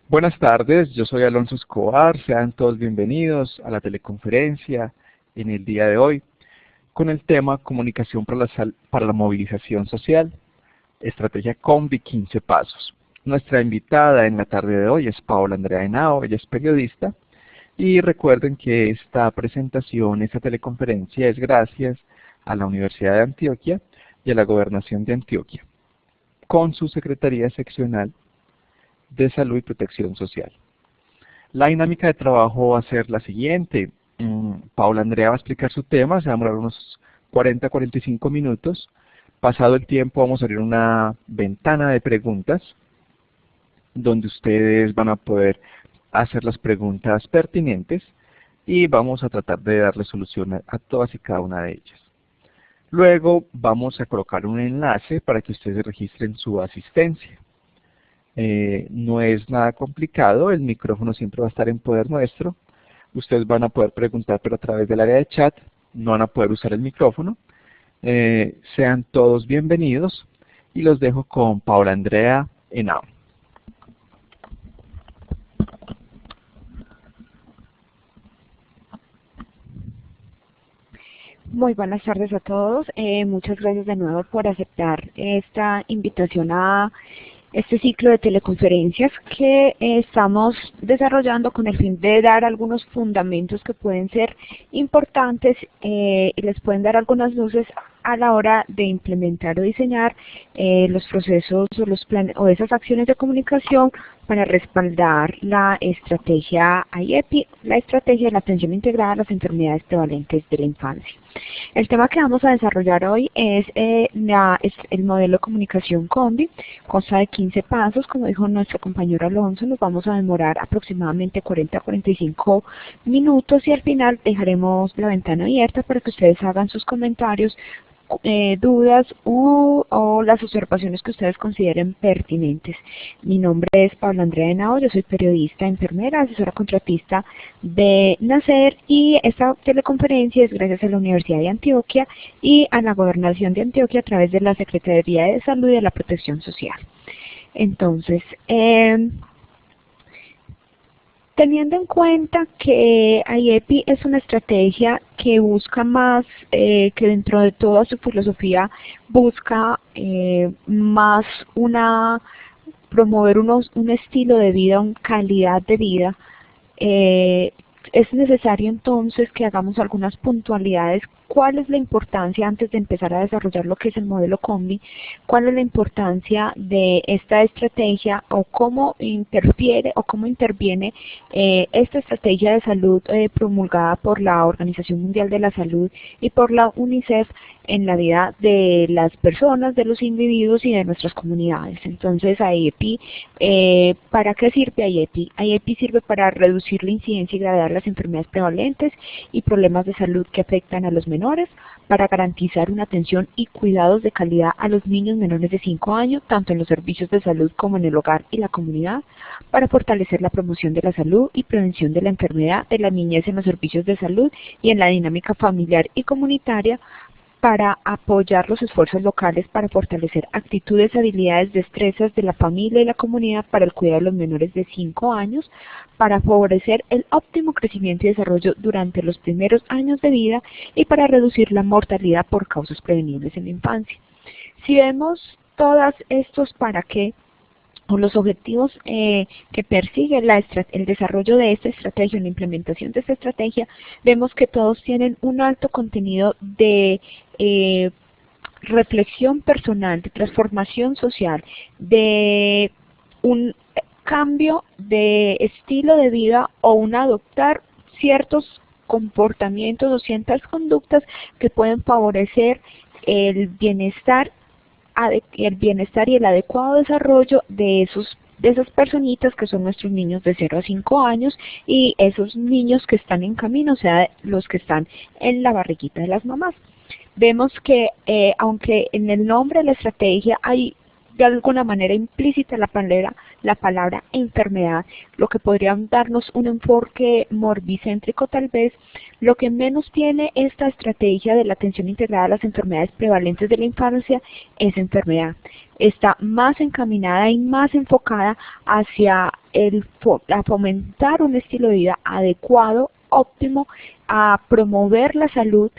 Buenas tardes, yo soy Alonso Escobar, sean todos bienvenidos a la teleconferencia en el día de hoy con el tema Comunicación para la Movilización Social, Estrategia Combi 15 Pasos. Nuestra invitada en la tarde de hoy es Paola Andrea Henao, ella es periodista, y recuerden que esta presentación, esta teleconferencia es gracias a la Universidad de Antioquia y a la Gobernación de Antioquia, con su Secretaría Seccional de Salud y Protección Social. La dinámica de trabajo va a ser la siguiente. Paola Andrea va a explicar su tema, se va a demorar unos 40-45 minutos. Pasado el tiempo vamos a abrir una ventana de preguntas donde ustedes van a poder hacer las preguntas pertinentes y vamos a tratar de darle solución a todas y cada una de ellas. Luego vamos a colocar un enlace para que ustedes registren su asistencia. No es nada complicado, el micrófono siempre va a estar en poder nuestro. Ustedes van a poder preguntar, pero a través del área de chat, no van a poder usar el micrófono. Sean todos bienvenidos y los dejo con Paola Andrea Henao. Muy buenas tardes a todos. Muchas gracias de nuevo por aceptar esta invitación a este ciclo de teleconferencias que estamos desarrollando con el fin de dar algunos fundamentos que pueden ser importantes y les pueden dar algunas luces a la hora de implementar o diseñar los procesos o los planes o esas acciones de comunicación para respaldar la estrategia IEPI, la estrategia de la atención integrada a las enfermedades prevalentes de la infancia. El tema que vamos a desarrollar hoy es el modelo de comunicación Combi, consta de 15 pasos, como dijo nuestro compañero Alonso, nos vamos a demorar aproximadamente 40-45 minutos y al final dejaremos la ventana abierta para que ustedes hagan sus comentarios, dudas o las observaciones que ustedes consideren pertinentes. Mi nombre es Paola Andrea Henao, yo soy periodista, enfermera, asesora contratista de NACER y esta teleconferencia es gracias a la Universidad de Antioquia y a la Gobernación de Antioquia a través de la Secretaría de Salud y de la Protección Social. Entonces, teniendo en cuenta que IEPI es una estrategia que busca más, que dentro de toda su filosofía busca más promover un estilo de vida, una calidad de vida, es necesario entonces que hagamos algunas puntualidades. ¿Cuál es la importancia, antes de empezar a desarrollar lo que es el modelo Combi, cuál es la importancia de esta estrategia o cómo interfiere o cómo interviene esta estrategia de salud promulgada por la Organización Mundial de la Salud y por la UNICEF en la vida de las personas, de los individuos y de nuestras comunidades? Entonces, IEPI, ¿para qué sirve IEPI? IEPI sirve para reducir la incidencia y gravedad de las enfermedades prevalentes y problemas de salud que afectan a los menores, para garantizar una atención y cuidados de calidad a los niños menores de 5 años, tanto en los servicios de salud como en el hogar y la comunidad, para fortalecer la promoción de la salud y prevención de la enfermedad de la niñez en los servicios de salud y en la dinámica familiar y comunitaria, para apoyar los esfuerzos locales para fortalecer actitudes, habilidades, destrezas de la familia y la comunidad para el cuidado de los menores de 5 años, para favorecer el óptimo crecimiento y desarrollo durante los primeros años de vida y para reducir la mortalidad por causas prevenibles en la infancia. Si vemos todos estos para qué, o los objetivos que persigue el desarrollo de esta estrategia, la implementación de esta estrategia, vemos que todos tienen un alto contenido de reflexión personal, de transformación social, de un cambio de estilo de vida o un adoptar ciertos comportamientos o ciertas conductas que pueden favorecer el bienestar y el adecuado desarrollo de esas personitas que son nuestros niños de 0 a 5 años y esos niños que están en camino, o sea, los que están en la barriguita de las mamás. Vemos que aunque en el nombre de la estrategia hay de alguna manera implícita la palabra enfermedad, lo que podría darnos un enfoque morbicéntrico tal vez. Lo que menos tiene esta estrategia de la atención integrada a las enfermedades prevalentes de la infancia es enfermedad. Está más encaminada y más enfocada hacia a fomentar un estilo de vida adecuado, óptimo, a promover la salud,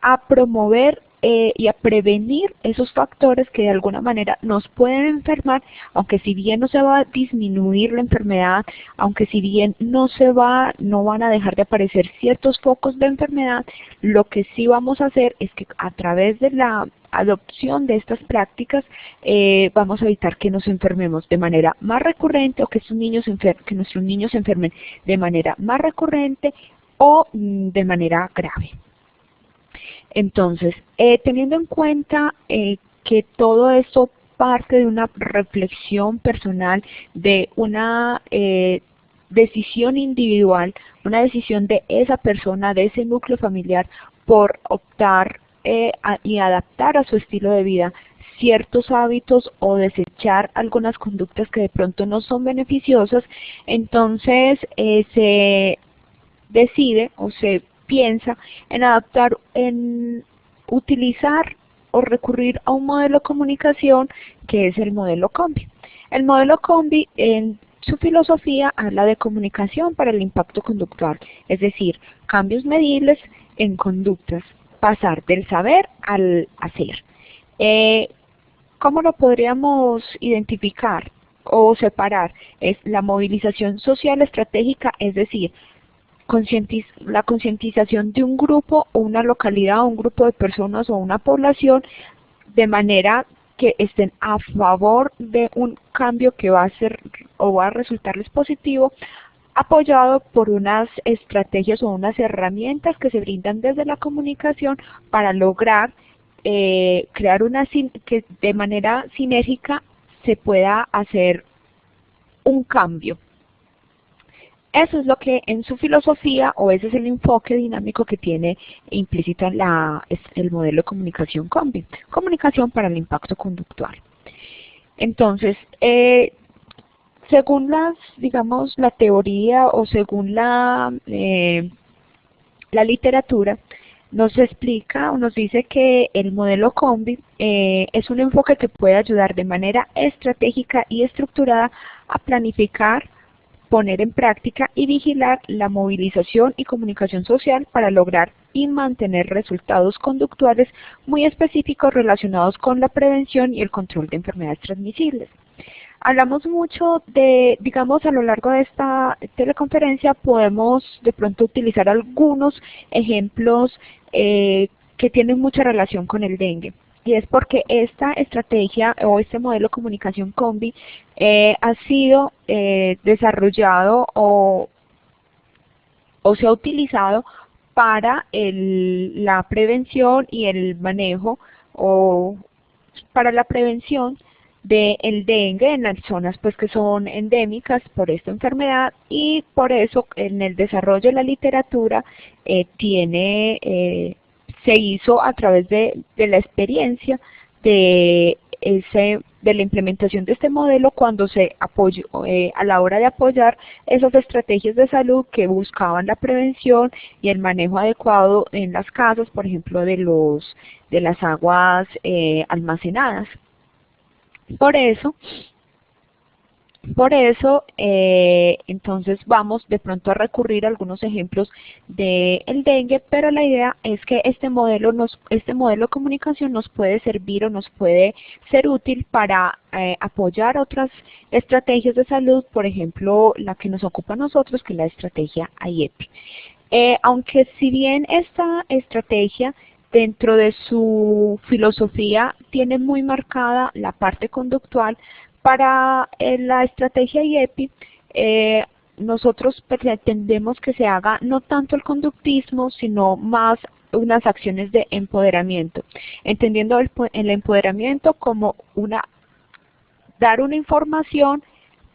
a promover y a prevenir esos factores que de alguna manera nos pueden enfermar, aunque si bien no se va a disminuir la enfermedad, aunque si bien no van a dejar de aparecer ciertos focos de enfermedad, lo que sí vamos a hacer es que a través de la adopción de estas prácticas vamos a evitar que nos enfermemos de manera más recurrente o que nuestros niños se enfermen de manera más recurrente o de manera grave. Entonces, teniendo en cuenta que todo esto parte de una reflexión personal, de una decisión individual, una decisión de esa persona, de ese núcleo familiar, por optar y adaptar a su estilo de vida ciertos hábitos o desechar algunas conductas que de pronto no son beneficiosas, entonces se decide o se piensa en utilizar o recurrir a un modelo de comunicación que es el modelo COMBI. El modelo COMBI en su filosofía habla de comunicación para el impacto conductual, es decir, cambios medibles en conductas, pasar del saber al hacer. ¿Cómo lo podríamos identificar o separar? Es la movilización social estratégica, es decir, la concientización de un grupo o una localidad o un grupo de personas o una población de manera que estén a favor de un cambio que va a ser o va a resultarles positivo, apoyado por unas estrategias o unas herramientas que se brindan desde la comunicación para lograr crear que de manera sinérgica se pueda hacer un cambio. Eso es lo que en su filosofía, o ese es el enfoque dinámico que tiene implícito el modelo de comunicación COMBI, comunicación para el impacto conductual. Entonces, según la teoría o según la literatura, nos explica o nos dice que el modelo COMBI es un enfoque que puede ayudar de manera estratégica y estructurada a planificar, poner en práctica y vigilar la movilización y comunicación social para lograr y mantener resultados conductuales muy específicos relacionados con la prevención y el control de enfermedades transmisibles. Hablamos mucho a lo largo de esta teleconferencia podemos de pronto utilizar algunos ejemplos que tienen mucha relación con el dengue. Y es porque esta estrategia o este modelo de comunicación COMBI ha sido desarrollado o se ha utilizado para la prevención y el manejo o para la prevención del dengue en las zonas pues que son endémicas por esta enfermedad, y por eso en el desarrollo de la literatura se hizo a través de la experiencia de la implementación de este modelo cuando se apoyó a la hora de apoyar esas estrategias de salud que buscaban la prevención y el manejo adecuado en las casas, por ejemplo, de las aguas almacenadas. Por eso, entonces vamos de pronto a recurrir a algunos ejemplos del dengue, pero la idea es que este modelo de comunicación nos puede servir o nos puede ser útil para apoyar otras estrategias de salud, por ejemplo, la que nos ocupa a nosotros, que es la estrategia IEPI. Aunque si bien esta estrategia dentro de su filosofía tiene muy marcada la parte conductual, para la estrategia IEPI nosotros pretendemos que se haga no tanto el conductismo, sino más unas acciones de empoderamiento, entendiendo el empoderamiento como dar una información,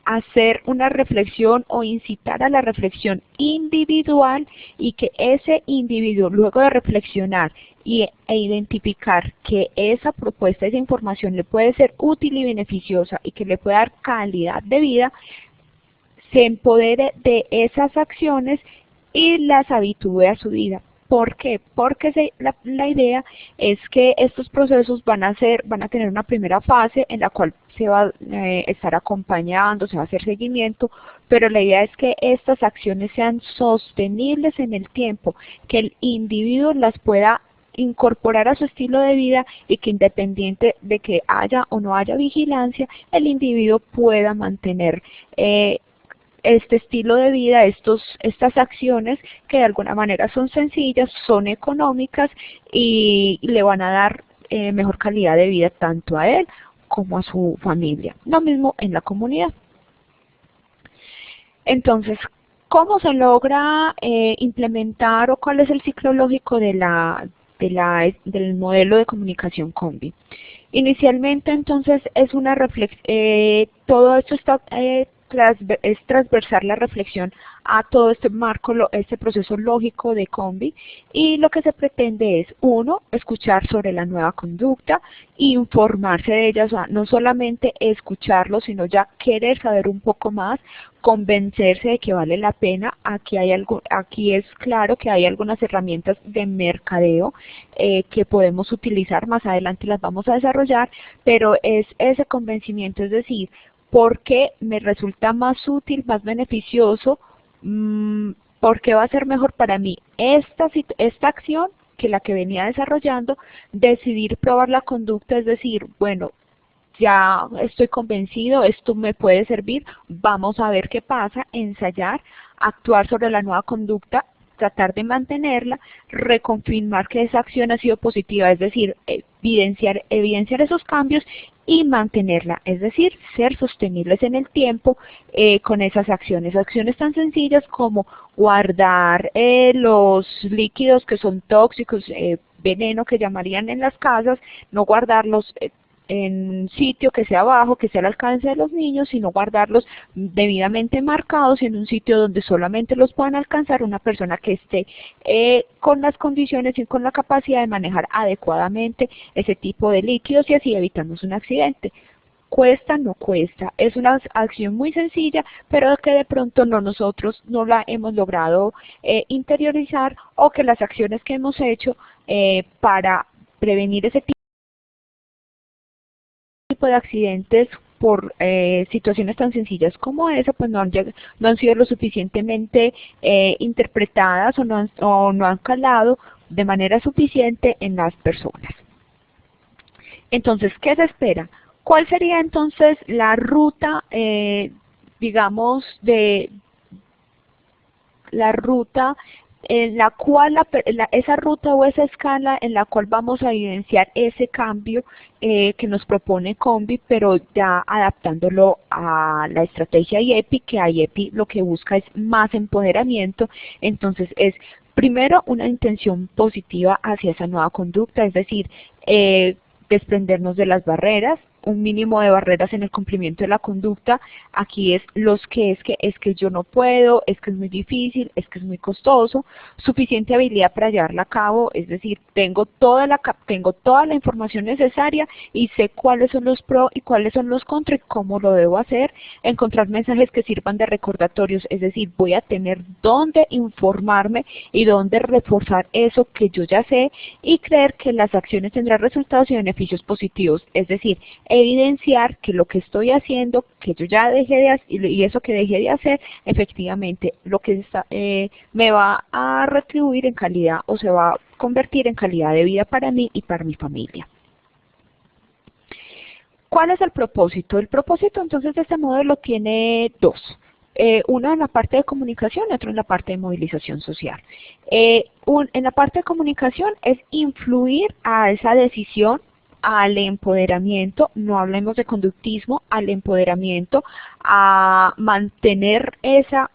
hacer una reflexión o incitar a la reflexión individual, y que ese individuo, luego de reflexionar e identificar que esa propuesta, esa información le puede ser útil y beneficiosa y que le puede dar calidad de vida, se empodere de esas acciones y las habitúe a su vida. ¿Por qué? Porque la idea es que estos procesos van a tener una primera fase en la cual se va a estar acompañando, se va a hacer seguimiento, pero la idea es que estas acciones sean sostenibles en el tiempo, que el individuo las pueda incorporar a su estilo de vida y que independiente de que haya o no haya vigilancia, el individuo pueda mantener este estilo de vida, estas acciones que de alguna manera son sencillas, son económicas y le van a dar mejor calidad de vida tanto a él como a su familia. Lo mismo en la comunidad. Entonces, ¿cómo se logra implementar o cuál es el ciclo lógico del modelo de comunicación Combi? Inicialmente, entonces, es una reflexión, todo esto está es transversar la reflexión a todo este marco, este proceso lógico de Combi, y lo que se pretende es, uno, escuchar sobre la nueva conducta, informarse de ella, o sea, no solamente escucharlo, sino ya querer saber un poco más, convencerse de que vale la pena. Aquí es claro que hay algunas herramientas de mercadeo que podemos utilizar, más adelante las vamos a desarrollar, pero es ese convencimiento, es decir, ¿por qué me resulta más útil, más beneficioso? ¿Por qué va a ser mejor para mí esta acción que la que venía desarrollando? Decidir probar la conducta, es decir, bueno, ya estoy convencido, esto me puede servir, vamos a ver qué pasa, ensayar, actuar sobre la nueva conducta, tratar de mantenerla, reconfirmar que esa acción ha sido positiva, es decir, evidenciar esos cambios y mantenerla, es decir, ser sostenibles en el tiempo con esas acciones. Acciones tan sencillas como guardar los líquidos que son tóxicos, veneno que llamarían en las casas, no guardarlos en un sitio que sea bajo, que sea al alcance de los niños, sino guardarlos debidamente marcados en un sitio donde solamente los puedan alcanzar una persona que esté con las condiciones y con la capacidad de manejar adecuadamente ese tipo de líquidos y así evitamos un accidente. ¿Cuesta? No cuesta. Es una acción muy sencilla, pero que de pronto nosotros no la hemos logrado interiorizar, o que las acciones que hemos hecho para prevenir ese tipo de accidentes por situaciones tan sencillas como esa, pues no han sido lo suficientemente interpretadas o no han calado de manera suficiente en las personas. Entonces, ¿qué se espera? ¿Cuál sería entonces la ruta, digamos, en la cual esa ruta o esa escala en la cual vamos a evidenciar ese cambio que nos propone Combi, pero ya adaptándolo a la estrategia IEPI, que IEPI lo que busca es más empoderamiento? Entonces es primero una intención positiva hacia esa nueva conducta, es decir, desprendernos de las barreras, un mínimo de barreras en el cumplimiento de la conducta. Aquí es es que yo no puedo, es que es muy difícil, es que es muy costoso, suficiente habilidad para llevarla a cabo, es decir, tengo toda la información necesaria y sé cuáles son los pros y cuáles son los contras y cómo lo debo hacer. Encontrar mensajes que sirvan de recordatorios, es decir, voy a tener dónde informarme y dónde reforzar eso que yo ya sé, y creer que las acciones tendrán resultados y beneficios positivos, es decir, evidenciar que lo que estoy haciendo, que yo ya dejé de hacer, y eso que dejé de hacer, efectivamente, lo que me va a retribuir en calidad o se va a convertir en calidad de vida para mí y para mi familia. ¿Cuál es el propósito? El propósito entonces de este modelo tiene dos. Uno en la parte de comunicación y otro en la parte de movilización social. En la parte de comunicación es influir a esa decisión, al empoderamiento, no hablemos de conductismo, al empoderamiento, a mantener esa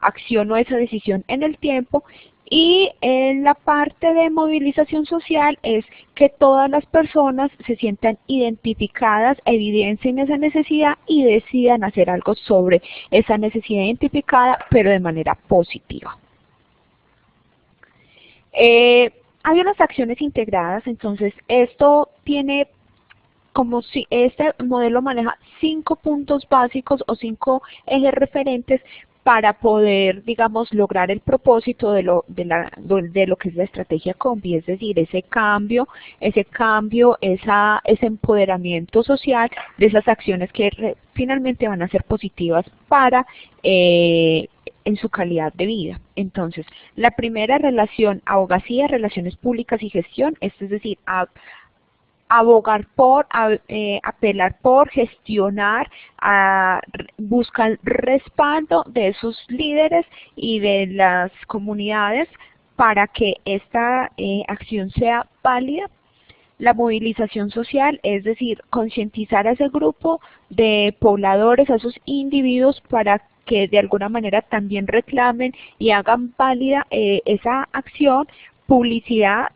acción o esa decisión en el tiempo. Y en la parte de movilización social es que todas las personas se sientan identificadas, evidencien esa necesidad y decidan hacer algo sobre esa necesidad identificada, pero de manera positiva. hay unas acciones integradas, entonces esto tiene como si este modelo maneja 5 puntos básicos o 5 ejes referentes para poder, digamos, lograr el propósito de lo que es la estrategia Combi, es decir, ese cambio, ese empoderamiento social de esas acciones que finalmente van a ser positivas para en su calidad de vida. Entonces, la primera relación, abogacía, relaciones públicas y gestión, esto es decir, abogar por, apelar por, gestionar, buscar respaldo de esos líderes y de las comunidades para que esta acción sea válida. La movilización social, es decir, concientizar a ese grupo de pobladores, a esos individuos para que de alguna manera también reclamen y hagan válida esa acción. Publicidad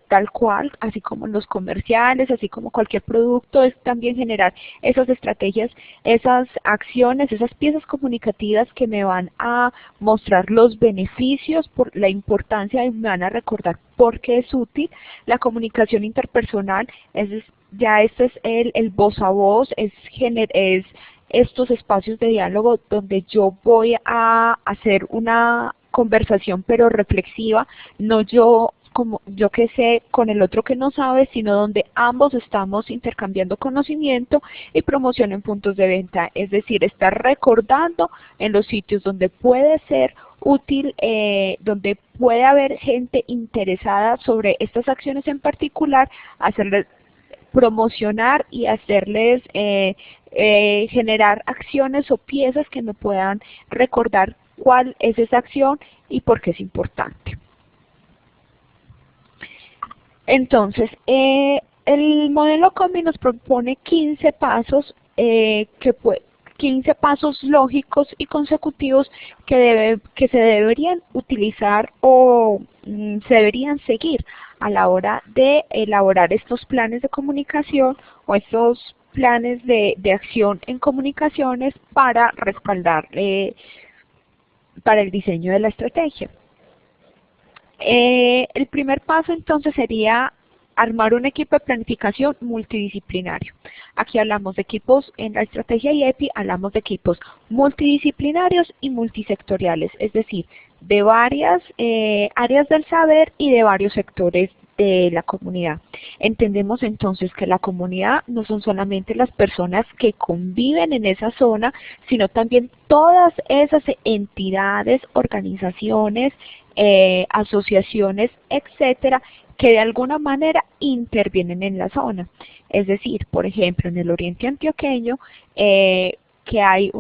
tal cual, así como en los comerciales, así como cualquier producto, es también generar esas estrategias, esas acciones, esas piezas comunicativas que me van a mostrar los beneficios, por la importancia y me van a recordar por qué es útil. La comunicación interpersonal, ya esto es el voz a voz, es estos espacios de diálogo donde yo voy a hacer una conversación pero reflexiva, no yo como yo que sé con el otro que no sabe, sino donde ambos estamos intercambiando conocimiento y promoción en puntos de venta, es decir, estar recordando en los sitios donde puede ser útil, donde puede haber gente interesada sobre estas acciones en particular, hacerles promocionar y hacerles generar acciones o piezas que me puedan recordar cuál es esa acción y por qué es importante. Entonces, el modelo Combi nos propone 15 pasos 15 pasos lógicos y consecutivos que se deberían utilizar o se deberían seguir a la hora de elaborar estos planes de comunicación o estos planes de acción en comunicaciones para respaldar para el diseño de la estrategia. El primer paso entonces sería armar un equipo de planificación multidisciplinario. Aquí hablamos de equipos, en la estrategia IEPI hablamos de equipos multidisciplinarios y multisectoriales, es decir, de varias áreas del saber y de varios sectores de la comunidad. Entendemos entonces que la comunidad no son solamente las personas que conviven en esa zona, sino también todas esas entidades, organizaciones, asociaciones, etcétera, que de alguna manera intervienen en la zona. Es decir, por ejemplo, en el oriente antioqueño, que hay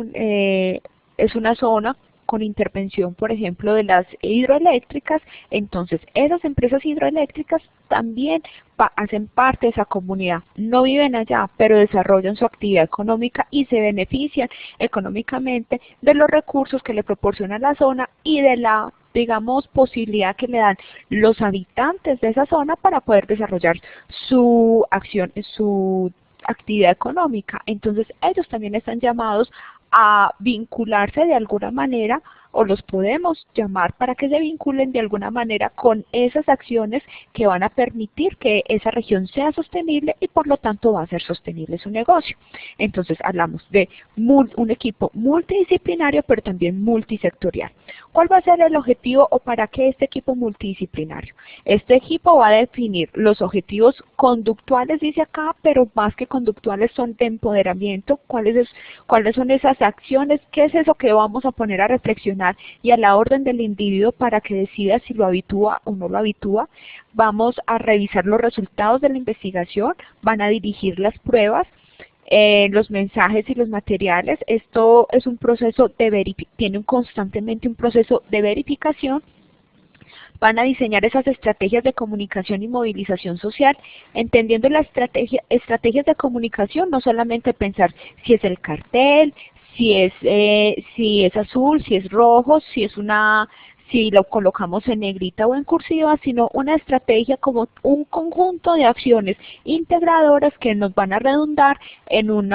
es una zona con intervención, por ejemplo, de las hidroeléctricas, entonces esas empresas hidroeléctricas también hacen parte de esa comunidad. No viven allá, pero desarrollan su actividad económica y se benefician económicamente de los recursos que le proporciona la zona y de la, digamos, posibilidad que le dan los habitantes de esa zona para poder desarrollar su acción, su actividad económica. Entonces ellos también están llamados a vincularse de alguna manera, o los podemos llamar para que se vinculen de alguna manera con esas acciones que van a permitir que esa región sea sostenible y por lo tanto va a ser sostenible su negocio. Entonces hablamos de un equipo multidisciplinario pero también multisectorial. ¿Cuál va a ser el objetivo o para qué este equipo multidisciplinario? Este equipo va a definir los objetivos conductuales, dice acá, pero más que conductuales son de empoderamiento. ¿Cuáles son esas acciones? ¿Qué es eso que vamos a poner a reflexionar y a la orden del individuo para que decida si lo habitúa o no lo habitúa? Vamos a revisar los resultados de la investigación, van a dirigir las pruebas, los mensajes y los materiales. Esto es un proceso tiene constantemente un proceso de verificación. Van a diseñar esas estrategias de comunicación y movilización social, entendiendo las estrategias de comunicación, no solamente pensar si es el cartel, si es azul, si es rojo, si si lo colocamos en negrita o en cursiva, sino una estrategia como un conjunto de acciones integradoras que nos van a redundar en un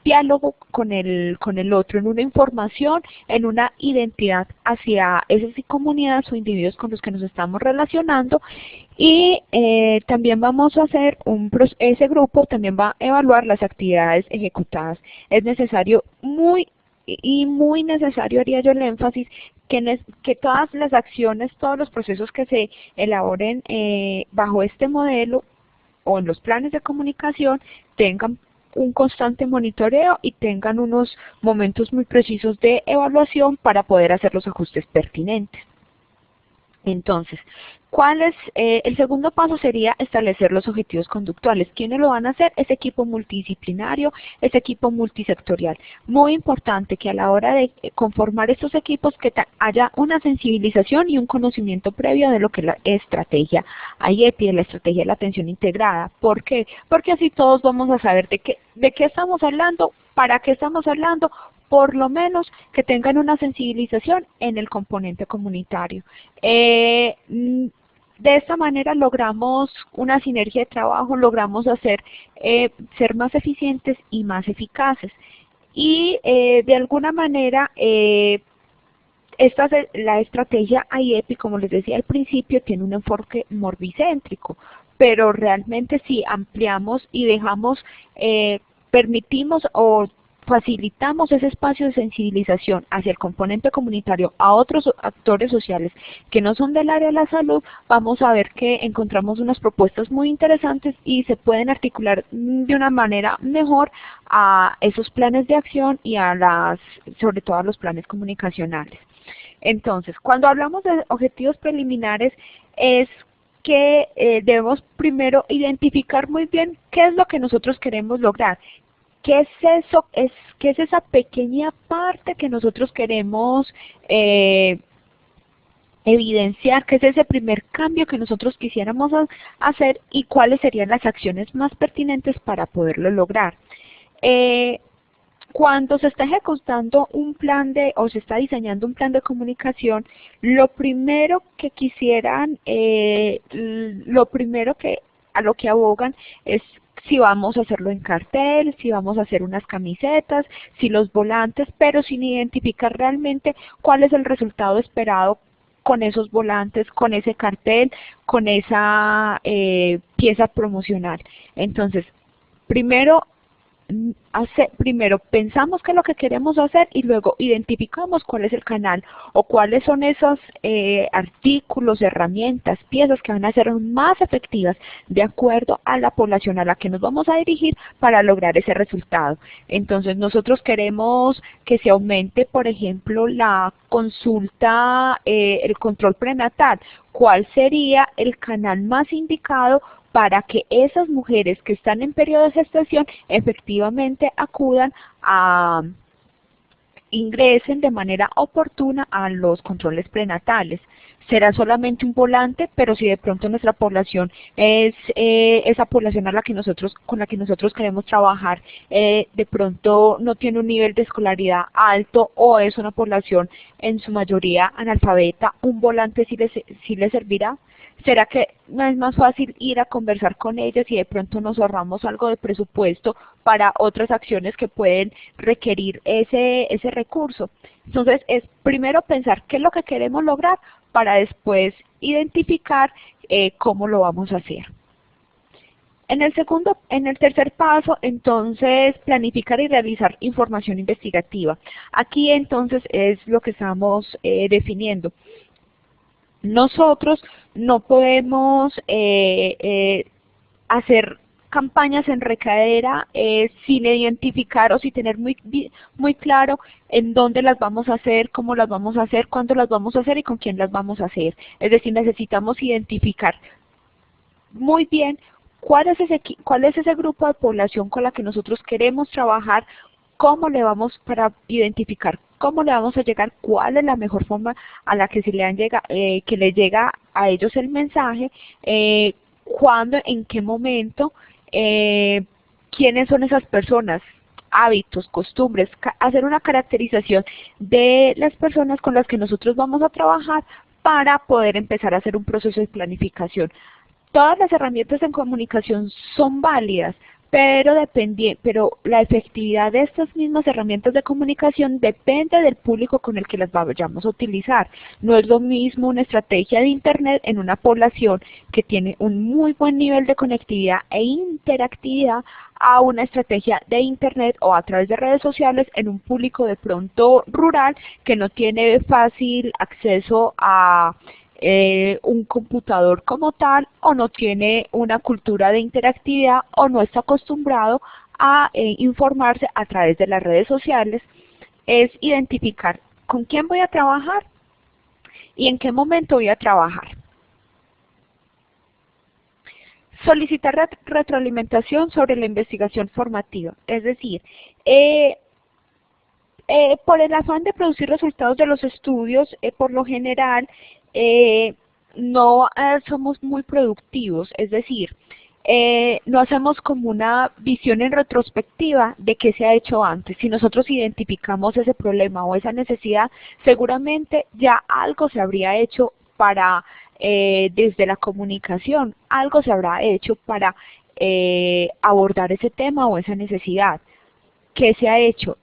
diálogo con el otro, en una información, en una identidad hacia esas comunidades o individuos con los que nos estamos relacionando. Y también vamos a hacer ese grupo también va a evaluar las actividades ejecutadas. Es necesario muy necesario, haría yo el énfasis, que todas las acciones, todos los procesos que se elaboren bajo este modelo o en los planes de comunicación tengan un constante monitoreo y tengan unos momentos muy precisos de evaluación para poder hacer los ajustes pertinentes. Entonces, el segundo paso sería establecer los objetivos conductuales. ¿Quiénes lo van a hacer? Ese equipo multidisciplinario, ese equipo multisectorial. Muy importante que a la hora de conformar estos equipos que haya una sensibilización y un conocimiento previo de lo que es la estrategia IEPI, de la estrategia de la atención integrada. ¿Por qué? Porque así todos vamos a saber de qué estamos hablando, para qué estamos hablando, por lo menos que tengan una sensibilización en el componente comunitario. De esta manera logramos una sinergia de trabajo, logramos ser más eficientes y más eficaces. Y de alguna manera, la estrategia IEPI, como les decía al principio, tiene un enfoque morbicéntrico, pero realmente si ampliamos y permitimos o facilitamos ese espacio de sensibilización hacia el componente comunitario a otros actores sociales que no son del área de la salud, vamos a ver que encontramos unas propuestas muy interesantes y se pueden articular de una manera mejor a esos planes de acción y sobre todo a los planes comunicacionales. Entonces, cuando hablamos de objetivos preliminares, es que debemos primero identificar muy bien qué es lo que nosotros queremos lograr. ¿Qué es eso? ¿Qué es esa pequeña parte que nosotros queremos evidenciar? ¿Qué es ese primer cambio que nosotros quisiéramos hacer? ¿Y cuáles serían las acciones más pertinentes para poderlo lograr? Cuando se está ejecutando o se está diseñando un plan de comunicación, lo primero que a lo que abogan es si vamos a hacerlo en cartel, si vamos a hacer unas camisetas, si los volantes, pero sin identificar realmente cuál es el resultado esperado con esos volantes, con ese cartel, con esa pieza promocional. Entonces, primero pensamos qué es lo que queremos hacer y luego identificamos cuál es el canal o cuáles son esos artículos, herramientas, piezas que van a ser más efectivas de acuerdo a la población a la que nos vamos a dirigir para lograr ese resultado. Entonces nosotros queremos que se aumente, por ejemplo, la consulta, el control prenatal. ¿Cuál sería el canal más indicado para que esas mujeres que están en periodo de gestación efectivamente ingresen de manera oportuna a los controles prenatales? Será solamente un volante, pero si de pronto nuestra población es esa población con la que nosotros queremos trabajar, de pronto no tiene un nivel de escolaridad alto o es una población en su mayoría analfabeta, ¿un volante sí le servirá? ¿Será que no es más fácil ir a conversar con ellas y de pronto nos ahorramos algo de presupuesto para otras acciones que pueden requerir ese recurso? Entonces, es primero pensar qué es lo que queremos lograr para después identificar cómo lo vamos a hacer. En el tercer paso, entonces, planificar y realizar información investigativa. Aquí, entonces, es lo que estamos definiendo. Nosotros no podemos hacer campañas en recadera sin identificar o sin tener muy claro en dónde las vamos a hacer, cómo las vamos a hacer, cuándo las vamos a hacer y con quién las vamos a hacer. Es decir, necesitamos identificar muy bien cuál es ese grupo de población con la que nosotros queremos trabajar, para identificar cómo le vamos a llegar, cuál es la mejor forma a la que que le llega a ellos el mensaje, cuándo, en qué momento, quiénes son esas personas, hábitos, costumbres, hacer una caracterización de las personas con las que nosotros vamos a trabajar para poder empezar a hacer un proceso de planificación. Todas las herramientas en comunicación son válidas, pero la efectividad de estas mismas herramientas de comunicación depende del público con el que las vayamos a utilizar. No es lo mismo una estrategia de Internet en una población que tiene un muy buen nivel de conectividad e interactividad a una estrategia de Internet o a través de redes sociales en un público de pronto rural que no tiene fácil acceso a un computador como tal, o no tiene una cultura de interactividad, o no está acostumbrado a informarse a través de las redes sociales. Es identificar con quién voy a trabajar y en qué momento voy a trabajar. Solicitar retroalimentación sobre la investigación formativa, es decir, por el afán de producir resultados de los estudios, por lo general, no somos muy productivos, es decir, no hacemos como una visión en retrospectiva de qué se ha hecho antes. Si nosotros identificamos ese problema o esa necesidad, seguramente ya algo se habría hecho para, desde la comunicación, algo se habrá hecho para abordar ese tema o esa necesidad. ¿Qué se ha hecho?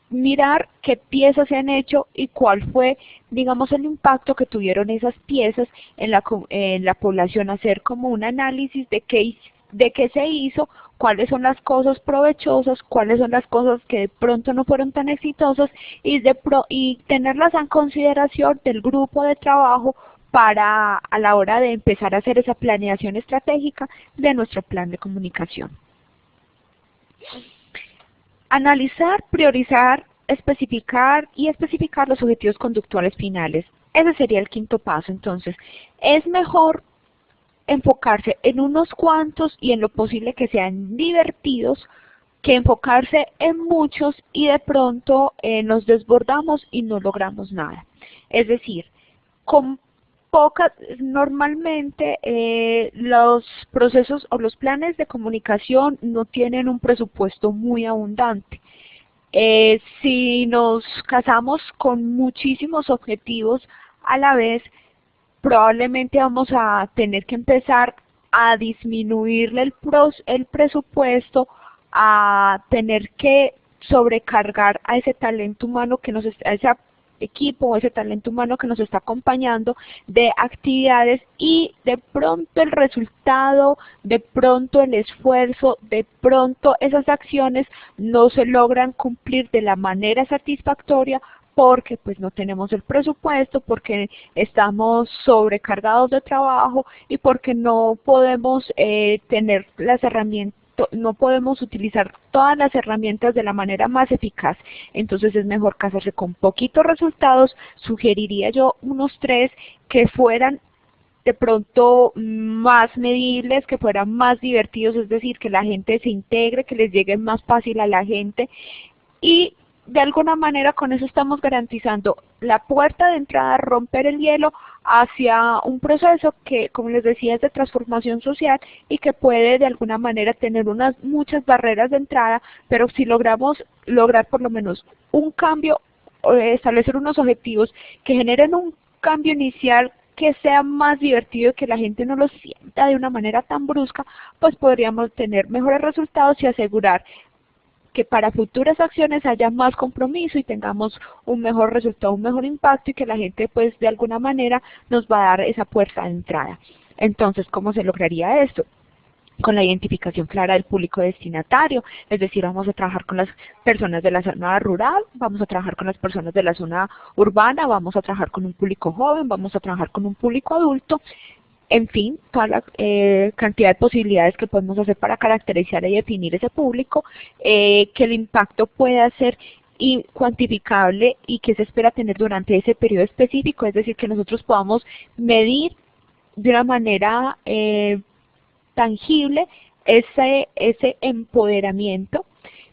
Mirar qué piezas se han hecho y cuál fue, digamos, el impacto que tuvieron esas piezas en la población, hacer como un análisis de qué se hizo, cuáles son las cosas provechosas, cuáles son las cosas que de pronto no fueron tan exitosas y tenerlas en consideración del grupo de trabajo para a la hora de empezar a hacer esa planeación estratégica de nuestro plan de comunicación. Analizar, priorizar, especificar los objetivos conductuales finales. Ese sería el quinto paso. Entonces, es mejor enfocarse en unos cuantos y en lo posible que sean divertidos, que enfocarse en muchos y de pronto nos desbordamos y no logramos nada. Es decir, normalmente los procesos o los planes de comunicación no tienen un presupuesto muy abundante. Si nos casamos con muchísimos objetivos a la vez, probablemente vamos a tener que empezar a disminuirle el presupuesto, a tener que sobrecargar a ese talento humano que a ese equipo o ese talento humano que nos está acompañando de actividades, y de pronto el resultado, de pronto el esfuerzo, de pronto esas acciones no se logran cumplir de la manera satisfactoria porque pues no tenemos el presupuesto, porque estamos sobrecargados de trabajo y porque no podemos tener las herramientas, no podemos utilizar todas las herramientas de la manera más eficaz. Entonces es mejor casarse con poquitos resultados. Sugeriría yo unos 3 que fueran de pronto más medibles, que fueran más divertidos, es decir, que la gente se integre, que les llegue más fácil a la gente, y de alguna manera con eso estamos garantizando la puerta de entrada, romper el hielo hacia un proceso que, como les decía, es de transformación social y que puede de alguna manera tener muchas barreras de entrada, pero si logramos lograr por lo menos un cambio, establecer unos objetivos que generen un cambio inicial que sea más divertido y que la gente no lo sienta de una manera tan brusca, pues podríamos tener mejores resultados y asegurar que para futuras acciones haya más compromiso y tengamos un mejor resultado, un mejor impacto, y que la gente pues de alguna manera nos va a dar esa puerta de entrada. Entonces, ¿cómo se lograría esto? Con la identificación clara del público destinatario, es decir, vamos a trabajar con las personas de la zona rural, vamos a trabajar con las personas de la zona urbana, vamos a trabajar con un público joven, vamos a trabajar con un público adulto. En fin, toda la cantidad de posibilidades que podemos hacer para caracterizar y definir ese público, que el impacto pueda ser cuantificable y que se espera tener durante ese periodo específico, es decir, que nosotros podamos medir de una manera tangible ese empoderamiento,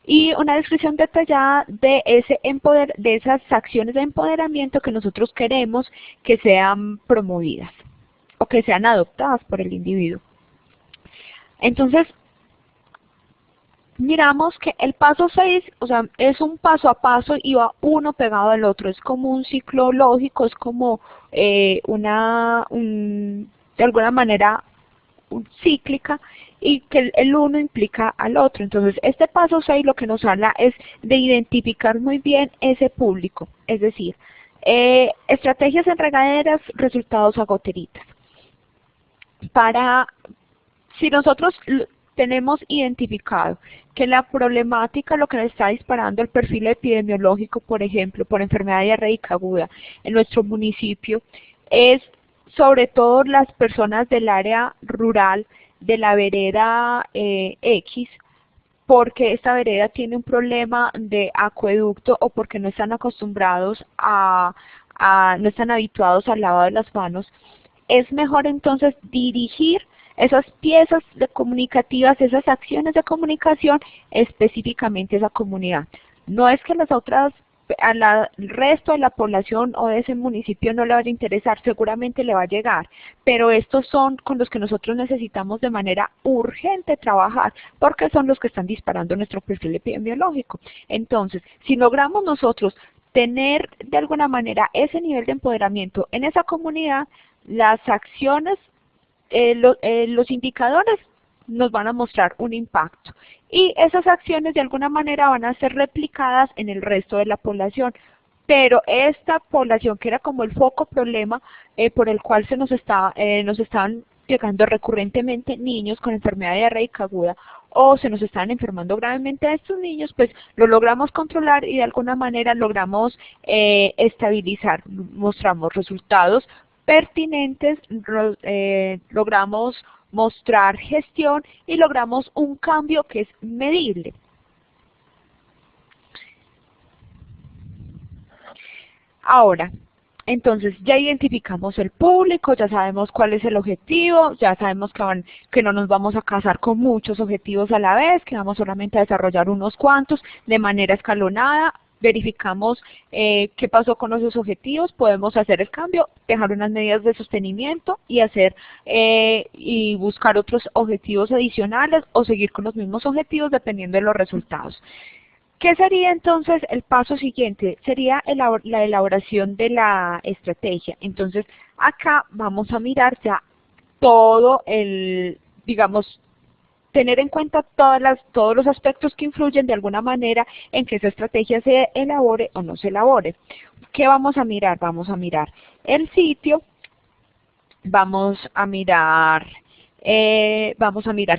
y una descripción detallada de esas acciones de empoderamiento que nosotros queremos que sean promovidas o que sean adoptadas por el individuo. Entonces, miramos que el paso 6, o sea, es un paso a paso y va uno pegado al otro. Es como un ciclo lógico, es como de alguna manera cíclica, y que el uno implica al otro. Entonces, este paso 6 lo que nos habla es de identificar muy bien ese público, es decir, estrategias en regaderas, resultados a goteritas. Si nosotros tenemos identificado que la problemática, lo que le está disparando el perfil epidemiológico, por ejemplo, por enfermedad diarreica aguda en nuestro municipio, es sobre todo las personas del área rural, de la vereda X, porque esta vereda tiene un problema de acueducto o porque no están acostumbrados no están habituados al lavado de las manos. Es mejor entonces dirigir esas piezas comunicativas, esas acciones de comunicación específicamente a esa comunidad. No es que las otras, al resto de la población o de ese municipio no le vaya a interesar, seguramente le va a llegar, pero estos son con los que nosotros necesitamos de manera urgente trabajar, porque son los que están disparando nuestro perfil epidemiológico. Entonces, si logramos nosotros tener de alguna manera ese nivel de empoderamiento en esa comunidad, las acciones, los indicadores nos van a mostrar un impacto y esas acciones de alguna manera van a ser replicadas en el resto de la población. Pero esta población que era como el foco problema por el cual nos estaban llegando recurrentemente niños con enfermedad diarreica aguda o se nos estaban enfermando gravemente a estos niños, pues lo logramos controlar y de alguna manera logramos estabilizar, mostramos resultados pertinentes, logramos mostrar gestión y logramos un cambio que es medible. Ahora, entonces ya identificamos el público, ya sabemos cuál es el objetivo, ya sabemos que no nos vamos a casar con muchos objetivos a la vez, que vamos solamente a desarrollar unos cuantos de manera escalonada. Verificamos qué pasó con esos objetivos, podemos hacer el cambio, dejar unas medidas de sostenimiento y y buscar otros objetivos adicionales o seguir con los mismos objetivos dependiendo de los resultados. ¿Qué sería entonces el paso siguiente? Sería la elaboración de la estrategia. Entonces, acá vamos a mirar ya todo digamos, tener en cuenta todos los aspectos que influyen de alguna manera en que esa estrategia se elabore o no se elabore. ¿Qué vamos a mirar? Vamos a mirar el sitio, vamos a mirar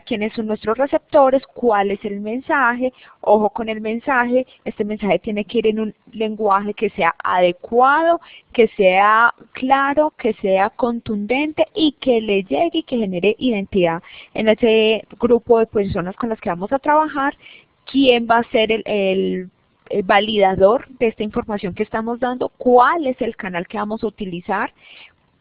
quiénes son nuestros receptores, cuál es el mensaje. Ojo con el mensaje, este mensaje tiene que ir en un lenguaje que sea adecuado, que sea claro, que sea contundente y que le llegue y que genere identidad en ese grupo de personas con las que vamos a trabajar. ¿Quién va a ser el validador de esta información que estamos dando? ¿Cuál es el canal que vamos a utilizar?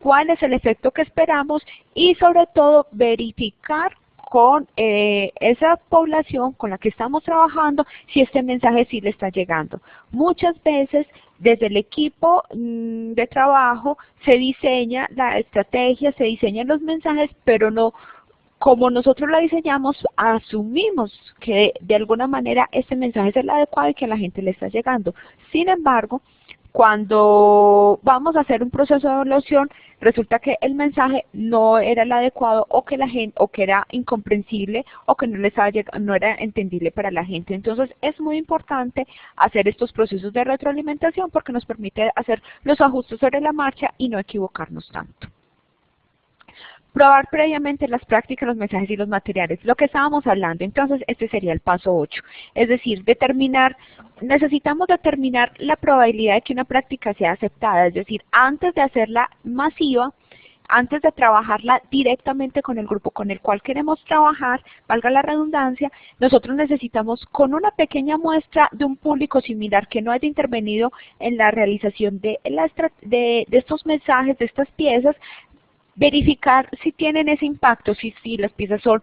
¿Cuál es el efecto que esperamos? Y sobre todo verificar con esa población con la que estamos trabajando si este mensaje sí le está llegando. Muchas veces desde el equipo de trabajo se diseña la estrategia, se diseñan los mensajes, pero no, como nosotros la diseñamos, asumimos que de alguna manera ese mensaje es el adecuado y que a la gente le está llegando. Sin embargo, cuando vamos a hacer un proceso de evaluación, resulta que el mensaje no era el adecuado o que era incomprensible o que no era entendible para la gente. Entonces es muy importante hacer estos procesos de retroalimentación porque nos permite hacer los ajustes sobre la marcha y no equivocarnos tanto. Probar previamente las prácticas, los mensajes y los materiales, lo que estábamos hablando. Entonces, este sería el paso 8. Es decir, necesitamos determinar la probabilidad de que una práctica sea aceptada. Es decir, antes de hacerla masiva, antes de trabajarla directamente con el grupo con el cual queremos trabajar, valga la redundancia, nosotros necesitamos con una pequeña muestra de un público similar que no haya intervenido en la realización de estos mensajes, de estas piezas, verificar si tienen ese impacto, si las piezas son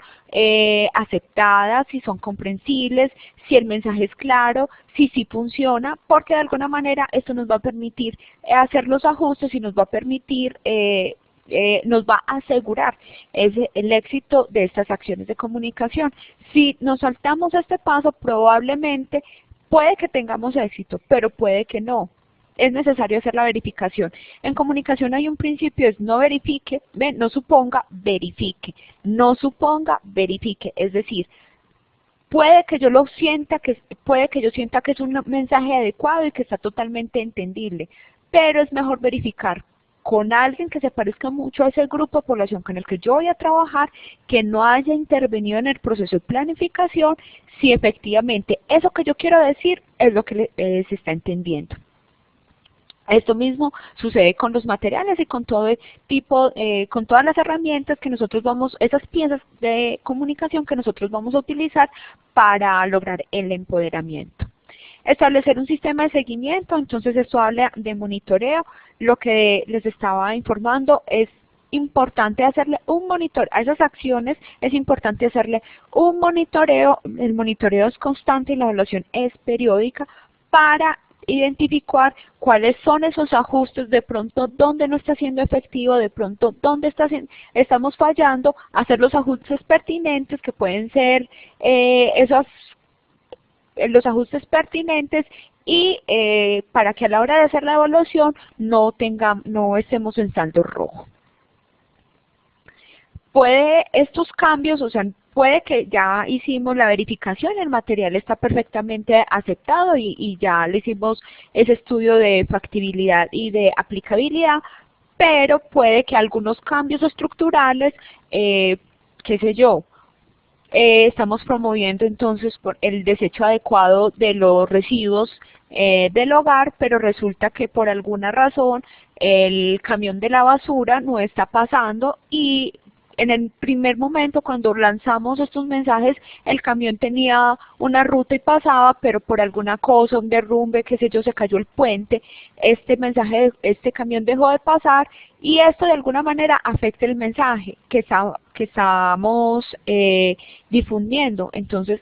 aceptadas, si son comprensibles, si el mensaje es claro, si sí funciona, porque de alguna manera esto nos va a permitir hacer los ajustes y nos va a permitir nos va a asegurar el éxito de estas acciones de comunicación. Si nos saltamos este paso, probablemente puede que tengamos éxito, pero puede que no. Es necesario hacer la verificación. En comunicación hay un principio, es no verifique, no suponga, verifique. No suponga, verifique. Es decir, puede que yo sienta que es un mensaje adecuado y que está totalmente entendible, pero es mejor verificar con alguien que se parezca mucho a ese grupo de población con el que yo voy a trabajar, que no haya intervenido en el proceso de planificación, si efectivamente eso que yo quiero decir es lo que se está entendiendo. Esto mismo sucede con los materiales y con todo el tipo, con todas las herramientas que nosotros esas piezas de comunicación que nosotros vamos a utilizar para lograr el empoderamiento. Establecer un sistema de seguimiento, entonces esto habla de monitoreo. Lo que les estaba informando es importante hacerle un monitoreo, a esas acciones es importante hacerle un monitoreo. El monitoreo es constante y la evaluación es periódica para identificar cuáles son esos ajustes, de pronto dónde no está siendo efectivo, de pronto dónde estamos fallando, hacer los ajustes pertinentes que pueden ser los ajustes pertinentes y para que a la hora de hacer la evaluación no estemos en saldo rojo. Estos cambios, o sea, puede que ya hicimos la verificación, el material está perfectamente aceptado y ya le hicimos ese estudio de factibilidad y de aplicabilidad, pero puede que algunos cambios estructurales, qué sé yo, estamos promoviendo entonces por el desecho adecuado de los residuos del hogar, pero resulta que por alguna razón el camión de la basura no está pasando y en el primer momento cuando lanzamos estos mensajes el camión tenía una ruta y pasaba, pero por alguna cosa, un derrumbe, qué sé yo, se cayó el puente, este camión dejó de pasar y esto de alguna manera afecta el mensaje que estamos difundiendo. Entonces,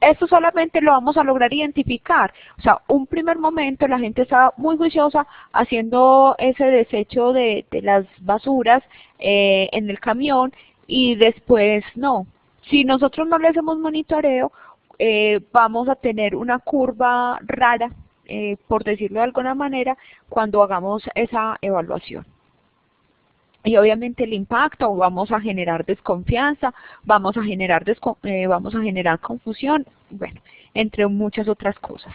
esto solamente lo vamos a lograr identificar. O sea, un primer momento la gente estaba muy juiciosa haciendo ese desecho de las basuras en el camión y después no. Si nosotros no le hacemos monitoreo, vamos a tener una curva rara, por decirlo de alguna manera, cuando hagamos esa evaluación. Y obviamente el impacto, vamos a generar desconfianza, vamos a generar confusión, bueno, entre muchas otras cosas.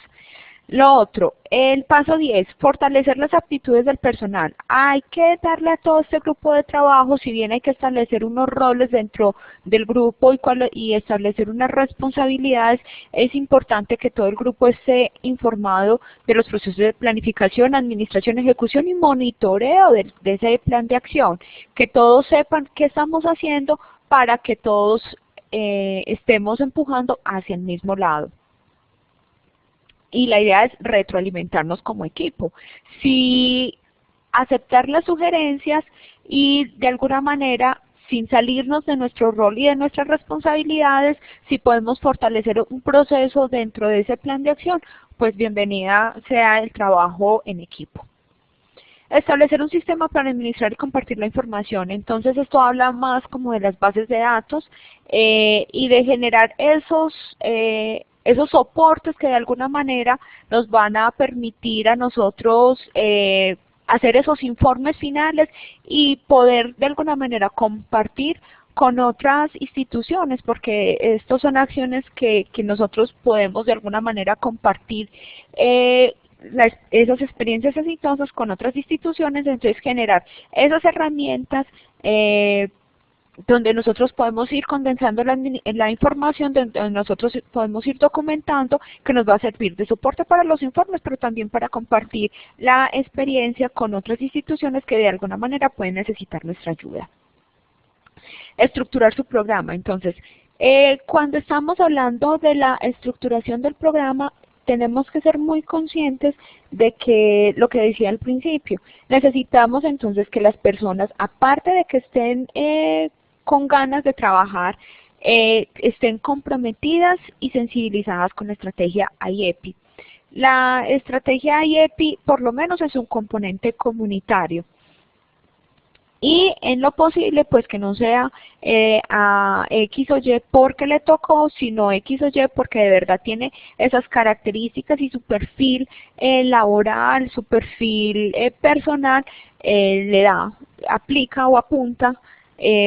Lo otro, el paso 10, fortalecer las aptitudes del personal. Hay que darle a todo este grupo de trabajo, si bien hay que establecer unos roles dentro del grupo y establecer unas responsabilidades, es importante que todo el grupo esté informado de los procesos de planificación, administración, ejecución y monitoreo de ese plan de acción. Que todos sepan qué estamos haciendo para que todos estemos empujando hacia el mismo lado. Y la idea es retroalimentarnos como equipo. Si aceptar las sugerencias y de alguna manera, sin salirnos de nuestro rol y de nuestras responsabilidades, si podemos fortalecer un proceso dentro de ese plan de acción, pues bienvenida sea el trabajo en equipo. Establecer un sistema para administrar y compartir la información. Entonces esto habla más como de las bases de datos y de generar esos soportes que de alguna manera nos van a permitir a nosotros hacer esos informes finales y poder de alguna manera compartir con otras instituciones, porque estas son acciones que nosotros podemos de alguna manera compartir esas experiencias exitosas con otras instituciones, entonces generar esas herramientas donde nosotros podemos ir condensando la información, donde nosotros podemos ir documentando, que nos va a servir de soporte para los informes, pero también para compartir la experiencia con otras instituciones que de alguna manera pueden necesitar nuestra ayuda. Estructurar su programa. Entonces, cuando estamos hablando de la estructuración del programa, tenemos que ser muy conscientes de que lo que decía al principio, necesitamos entonces que las personas, aparte de que estén con ganas de trabajar, estén comprometidas y sensibilizadas con la estrategia IEPI. La estrategia IEPI por lo menos es un componente comunitario. y en lo posible pues que no sea a X o Y porque le tocó, sino X o Y porque de verdad tiene esas características y su perfil laboral, su perfil personal le da, aplica o apunta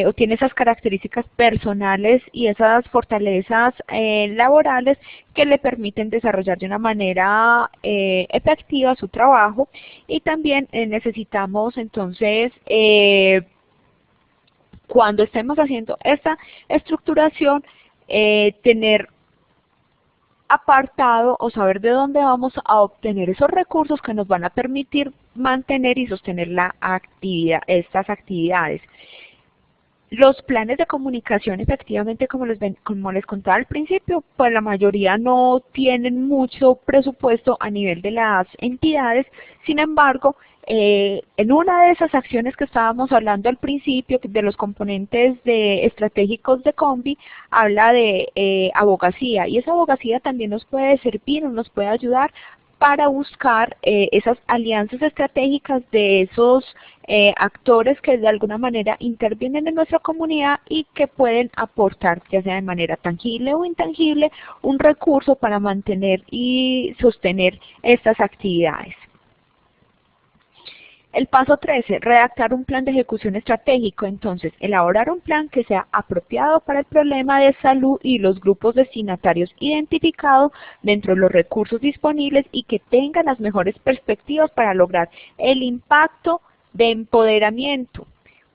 o tiene esas características personales y esas fortalezas laborales que le permiten desarrollar de una manera efectiva su trabajo. Y también necesitamos entonces, cuando estemos haciendo esta estructuración, tener apartado o saber de dónde vamos a obtener esos recursos que nos van a permitir mantener y sostener la actividad, estas actividades. Los planes de comunicación, efectivamente, como les contaba al principio, pues la mayoría no tienen mucho presupuesto a nivel de las entidades. Sin embargo, en una de esas acciones que estábamos hablando al principio, de los componentes estratégicos de Combi, habla de abogacía, y esa abogacía también nos puede servir o nos puede ayudar para buscar esas alianzas estratégicas de esos actores que de alguna manera intervienen en nuestra comunidad y que pueden aportar, ya sea de manera tangible o intangible, un recurso para mantener y sostener estas actividades. El paso 13, redactar un plan de ejecución estratégico. Entonces, elaborar un plan que sea apropiado para el problema de salud y los grupos destinatarios identificados dentro de los recursos disponibles y que tenga las mejores perspectivas para lograr el impacto de empoderamiento.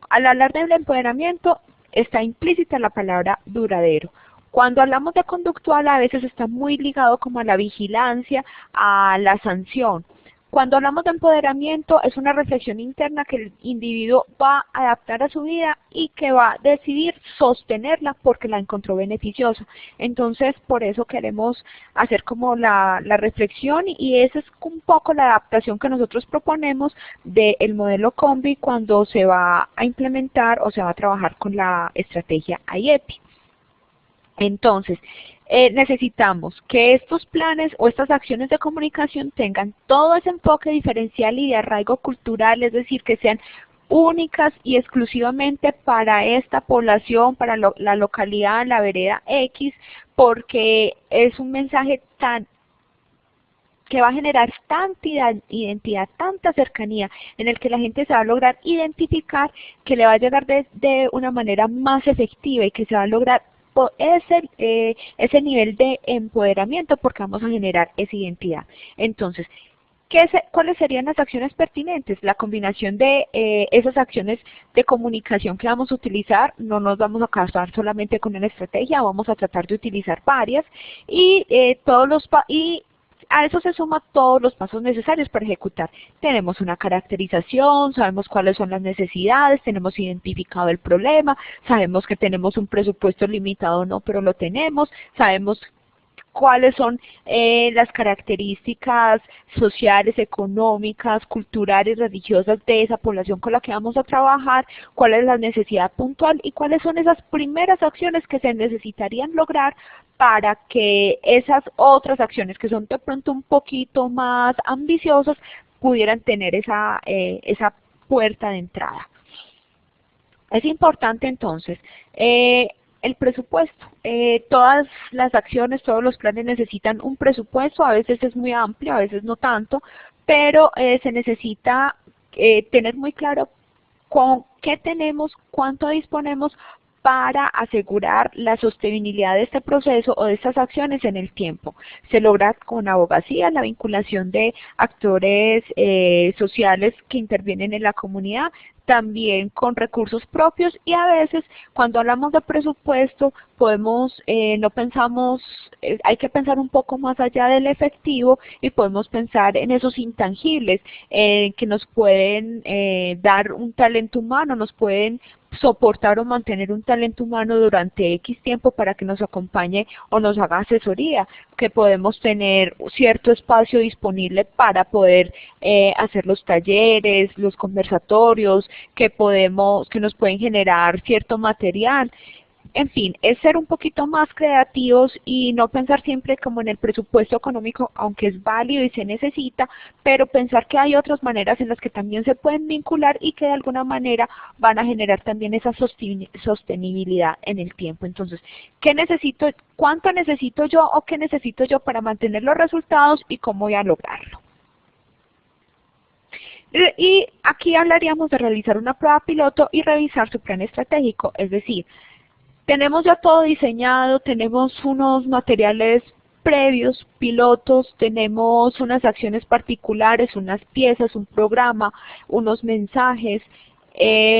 Al hablar del empoderamiento, está implícita la palabra duradero. Cuando hablamos de conductual, a veces está muy ligado como a la vigilancia, a la sanción. Cuando hablamos de empoderamiento, es una reflexión interna que el individuo va a adaptar a su vida y que va a decidir sostenerla porque la encontró beneficiosa. Entonces, por eso queremos hacer como la reflexión, y esa es un poco la adaptación que nosotros proponemos del modelo Combi cuando se va a implementar o se va a trabajar con la estrategia IEPI. Entonces, necesitamos que estos planes o estas acciones de comunicación tengan todo ese enfoque diferencial y de arraigo cultural, es decir, que sean únicas y exclusivamente para esta población, para la localidad, la vereda X, porque es un mensaje que va a generar tanta identidad, tanta cercanía, en el que la gente se va a lograr identificar, que le va a llegar de una manera más efectiva y que se va a lograr ese nivel de empoderamiento porque vamos a generar esa identidad. Entonces, ¿cuáles serían las acciones pertinentes? La combinación de esas acciones de comunicación que vamos a utilizar. No nos vamos a casar solamente con una estrategia, vamos a tratar de utilizar varias, y a eso se suman todos los pasos necesarios para ejecutar. Tenemos una caracterización, sabemos cuáles son las necesidades, tenemos identificado el problema, sabemos que tenemos un presupuesto limitado o no, pero lo tenemos, sabemos cuáles son las características sociales, económicas, culturales, religiosas de esa población con la que vamos a trabajar, cuál es la necesidad puntual y cuáles son esas primeras acciones que se necesitarían lograr para que esas otras acciones que son de pronto un poquito más ambiciosas pudieran tener esa puerta de entrada. Es importante entonces el presupuesto. Todas las acciones, todos los planes necesitan un presupuesto, a veces es muy amplio, a veces no tanto, pero se necesita tener muy claro con qué tenemos, cuánto disponemos para asegurar la sostenibilidad de este proceso o de estas acciones en el tiempo. Se logra con abogacía, la vinculación de actores sociales que intervienen en la comunidad, también con recursos propios, y a veces cuando hablamos de presupuesto no pensamos, hay que pensar un poco más allá del efectivo y podemos pensar en esos intangibles que nos pueden dar un talento humano, nos pueden soportar o mantener un talento humano durante X tiempo para que nos acompañe o nos haga asesoría, que podemos tener cierto espacio disponible para poder hacer los talleres, los conversatorios, que nos pueden generar cierto material. En fin, es ser un poquito más creativos y no pensar siempre como en el presupuesto económico, aunque es válido y se necesita, pero pensar que hay otras maneras en las que también se pueden vincular y que de alguna manera van a generar también esa sostenibilidad en el tiempo. Entonces, ¿qué necesito, cuánto necesito yo o qué necesito yo para mantener los resultados y cómo voy a lograrlo? Y aquí hablaríamos de realizar una prueba piloto y revisar su plan estratégico, es decir, tenemos ya todo diseñado, tenemos unos materiales previos, pilotos, tenemos unas acciones particulares, unas piezas, un programa, unos mensajes,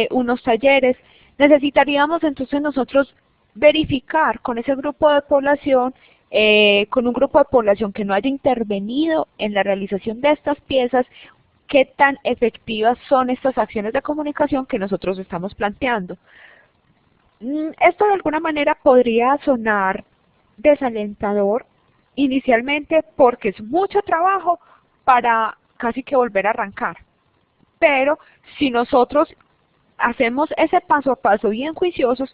unos talleres. Necesitaríamos entonces nosotros verificar con ese grupo de población, con un grupo de población que no haya intervenido en la realización de estas piezas, qué tan efectivas son estas acciones de comunicación que nosotros estamos planteando. Esto de alguna manera podría sonar desalentador inicialmente porque es mucho trabajo para casi que volver a arrancar. Pero si nosotros hacemos ese paso a paso bien juiciosos,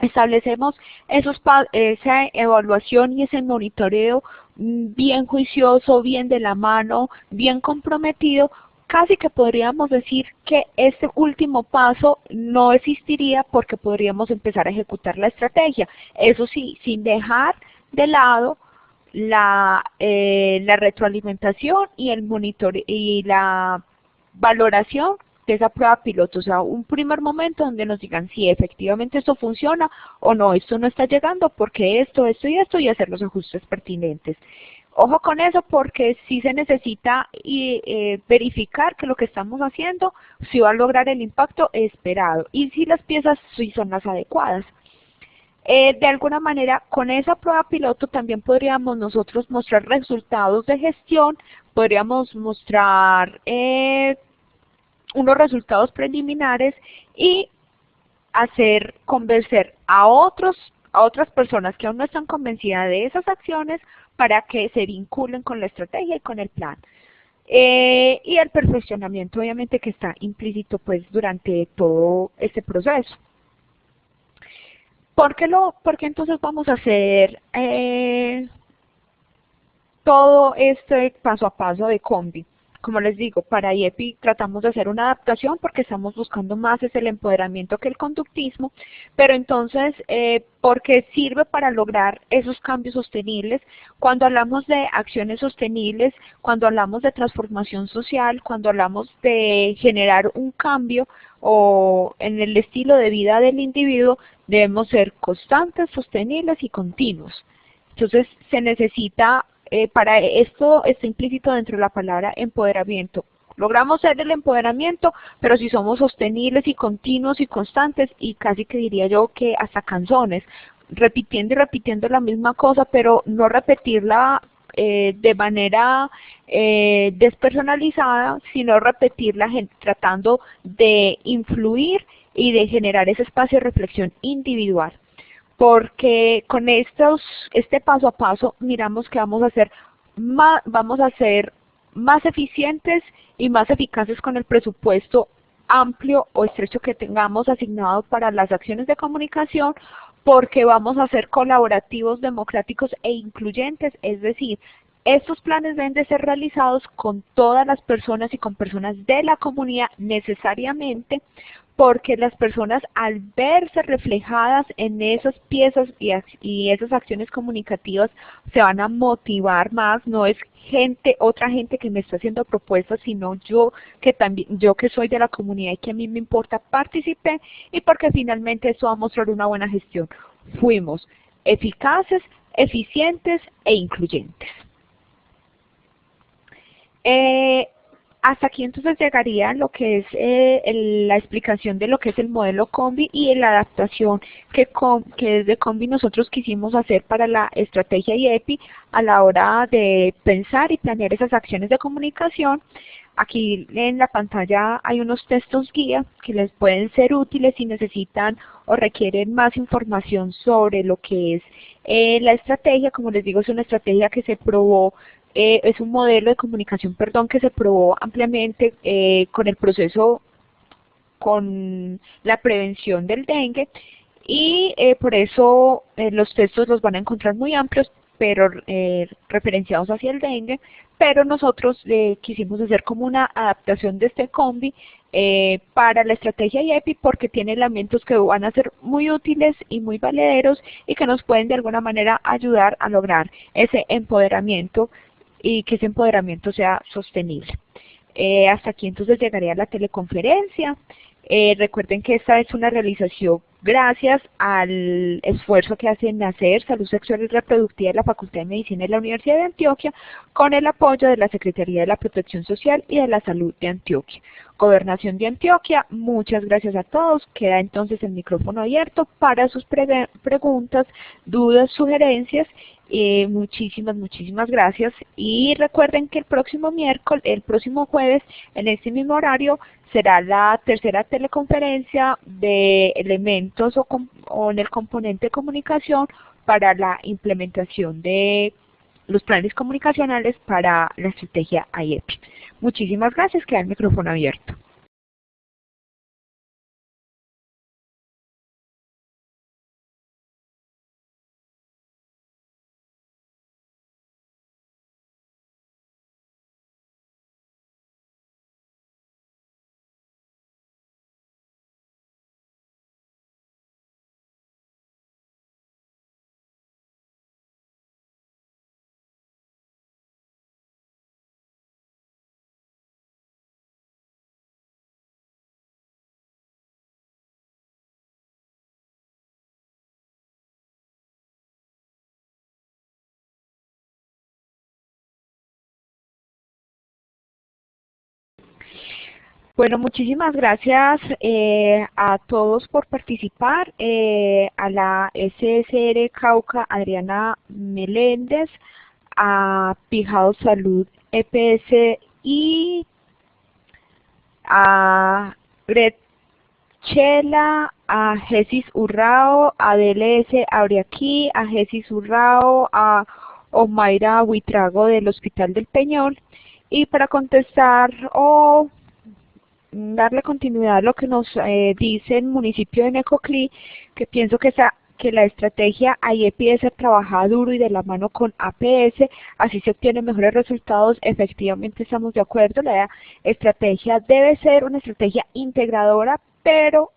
establecemos esa evaluación y ese monitoreo bien juicioso, bien de la mano, bien comprometido, casi que podríamos decir que este último paso no existiría porque podríamos empezar a ejecutar la estrategia. Eso sí, sin dejar de lado la retroalimentación y el monitoreo y la valoración de esa prueba piloto, o sea, un primer momento donde nos digan si efectivamente esto funciona o no, esto no está llegando porque esto y esto, y hacer los ajustes pertinentes. Ojo con eso porque sí se necesita verificar que lo que estamos haciendo sí va a lograr el impacto esperado y si las piezas sí son las adecuadas. De alguna manera, con esa prueba piloto también podríamos nosotros mostrar resultados de gestión, podríamos mostrar unos resultados preliminares y convencer a otras personas que aún no están convencidas de esas acciones para que se vinculen con la estrategia y con el plan. Y el perfeccionamiento obviamente que está implícito pues durante todo este proceso. ¿Por qué entonces vamos a hacer todo este paso a paso de Combi? Como les digo, para IEPI tratamos de hacer una adaptación porque estamos buscando más es el empoderamiento que el conductismo, pero entonces, porque sirve para lograr esos cambios sostenibles. Cuando hablamos de acciones sostenibles, cuando hablamos de transformación social, cuando hablamos de generar un cambio o en el estilo de vida del individuo, debemos ser constantes, sostenibles y continuos. Entonces, se necesita para esto está implícito dentro de la palabra empoderamiento. Logramos ser el empoderamiento, pero si somos sostenibles y continuos y constantes, y casi que diría yo que hasta canzones, repitiendo y repitiendo la misma cosa, pero no repetirla de manera despersonalizada, sino repetirla tratando de influir y de generar ese espacio de reflexión individual. Porque con este paso a paso miramos que vamos a ser más eficientes y más eficaces con el presupuesto amplio o estrecho que tengamos asignado para las acciones de comunicación, porque vamos a ser colaborativos, democráticos e incluyentes, es decir, estos planes deben de ser realizados con todas las personas y con personas de la comunidad necesariamente, porque las personas al verse reflejadas en esas piezas y esas acciones comunicativas se van a motivar más. No es otra gente que me está haciendo propuestas, sino yo que soy de la comunidad y que a mí me importa, participé, y porque finalmente eso va a mostrar una buena gestión. Fuimos eficaces, eficientes e incluyentes. Hasta aquí entonces llegaría lo que es la explicación de lo que es el modelo Combi y la adaptación que desde Combi nosotros quisimos hacer para la estrategia IEPI a la hora de pensar y planear esas acciones de comunicación. Aquí en la pantalla hay unos textos guía que les pueden ser útiles si necesitan o requieren más información sobre lo que es la estrategia. Como les digo, es una estrategia que se probó, es un modelo de comunicación, perdón, que se probó ampliamente con la prevención del dengue, y por eso los textos los van a encontrar muy amplios, pero referenciados hacia el dengue, pero nosotros quisimos hacer como una adaptación de este combi para la estrategia IEPI porque tiene elementos que van a ser muy útiles y muy valederos y que nos pueden de alguna manera ayudar a lograr ese empoderamiento y que ese empoderamiento sea sostenible. Hasta aquí entonces llegaría la teleconferencia. Recuerden que esta es una realización gracias al esfuerzo que hace NACER, Salud Sexual y Reproductiva de la Facultad de Medicina de la Universidad de Antioquia, con el apoyo de la Secretaría de la Protección Social y de la Salud de Antioquia. Gobernación de Antioquia, muchas gracias a todos. Queda entonces el micrófono abierto para sus preguntas, dudas, sugerencias. Muchísimas gracias. Y recuerden que el próximo jueves, en este mismo horario, será la tercera teleconferencia de elementos o en el componente de comunicación para la implementación de los planes comunicacionales para la estrategia IEPI. Muchísimas gracias, queda el micrófono abierto. Bueno, muchísimas gracias a todos por participar, a la SSR Cauca Adriana Meléndez, a Pijao Salud EPS y a Gretchela, a Jessis Urrao, a DLS Abriaquí, a Jessis Urrao, a Omaira Huitrago del Hospital del Peñol. Y para contestar o darle continuidad a lo que nos dice el municipio de Necoclí, que pienso que la estrategia IEPI debe ser trabajada duro y de la mano con APS, así se obtienen mejores resultados. Efectivamente estamos de acuerdo, la estrategia debe ser una estrategia integradora, pero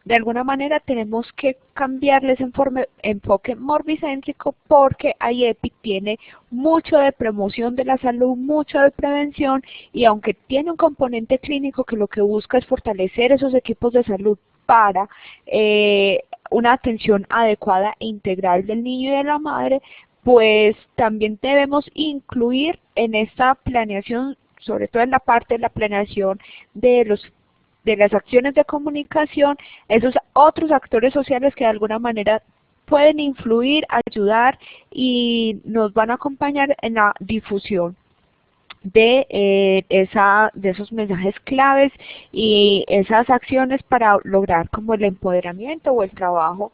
de alguna manera tenemos que cambiarle ese enfoque morbicéntrico porque IEPI tiene mucho de promoción de la salud, mucho de prevención, y aunque tiene un componente clínico que lo que busca es fortalecer esos equipos de salud para una atención adecuada e integral del niño y de la madre, pues también debemos incluir en esta planeación, sobre todo en la parte de la planeación de las acciones de comunicación, esos otros actores sociales que de alguna manera pueden influir, ayudar y nos van a acompañar en la difusión de esos mensajes claves y esas acciones para lograr como el empoderamiento o el trabajo,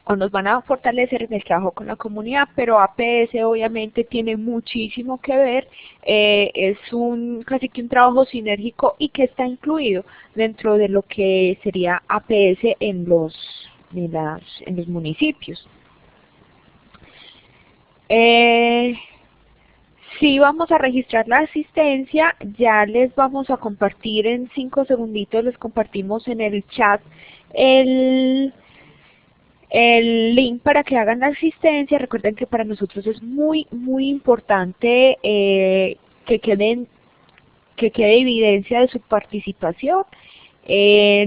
o nos van a fortalecer en el trabajo con la comunidad, pero APS obviamente tiene muchísimo que ver, es casi que un trabajo sinérgico y que está incluido dentro de lo que sería APS en los municipios. Si vamos a registrar la asistencia, ya les vamos a compartir en 5 segunditos, les compartimos en el chat el link para que hagan la asistencia. Recuerden que para nosotros es muy importante que quede evidencia de su participación.